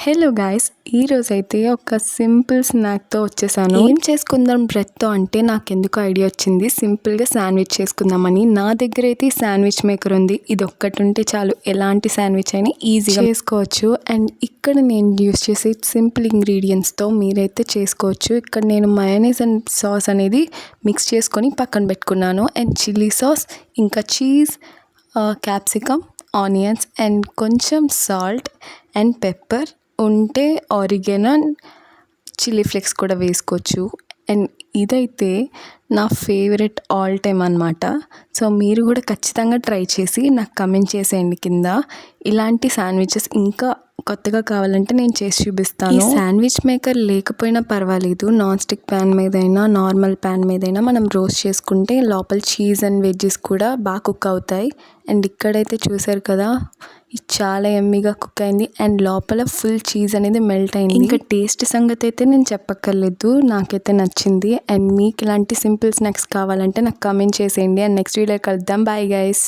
Hello guys, ఈరోజైతే ఒక simple స్నాక్తో వచ్చేసాను. ఏం చేసుకుందాం బ్రెడ్తో అంటే నాకెందుకు ఐడియా వచ్చింది సింపుల్గా శాండ్విచ్ చేసుకుందామని. నా దగ్గర అయితే శాండ్విచ్ మేకర్ ఉంది. ఇది ఒక్కటి ఉంటే చాలు, ఎలాంటి శాండ్విచ్ అయినా ఈజీగా చేసుకోవచ్చు. అండ్ ఇక్కడ నేను యూస్ చేసే సింపుల్ ఇంగ్రీడియంట్స్తో మీరైతే చేసుకోవచ్చు. ఇక్కడ నేను మయోనీస్ అండ్ సాస్ అనేది మిక్స్ చేసుకొని పక్కన పెట్టుకున్నాను. అండ్ చిల్లీ సాస్, ఇంకా చీజ్, క్యాప్సికమ్, ఆనియన్స్ అండ్ కొంచెం సాల్ట్ అండ్ పెప్పర్, ఉంటే ఆరిగేనో, చిల్లీ ఫ్లేక్స్ కూడా వేసుకోవచ్చు. అండ్ ఇదైతే నా ఫేవరెట్ ఆల్ టైమ్ అనమాట. సో మీరు కూడా ఖచ్చితంగా ట్రై చేసి నాకు కమెంట్ చేసేయండి కింద. ఇలాంటి శాండ్విచెస్ ఇంకా కొత్తగా కావాలంటే నేను చేసి చూపిస్తాను. ఈ శాండ్విచ్ మేకర్ లేకపోయినా పర్వాలేదు, నాన్ స్టిక్ ప్యాన్ మీదైనా నార్మల్ ప్యాన్ మీదైనా మనం రోస్ట్ చేసుకుంటే లోపల చీజ్ అండ్ వెజ్జెస్ కూడా బాగా కుక్ అవుతాయి. అండ్ ఇక్కడైతే చూసారు కదా, ఇది చాలా ఎమ్మీగా కుక్ అయింది అండ్ లోపల ఫుల్ చీజ్ అనేది మెల్ట్ అయింది. ఇంకా టేస్ట్ సంగతి అయితే నేను చెప్పక్కర్లేదు, నాకైతే నచ్చింది. అండ్ మీకు ఇలాంటి సింపుల్ స్నాక్స్ కావాలంటే నాకు కామెంట్ చేసేయండి. అండ్ నెక్స్ట్ వీడియో కలుద్దాం. Bye guys.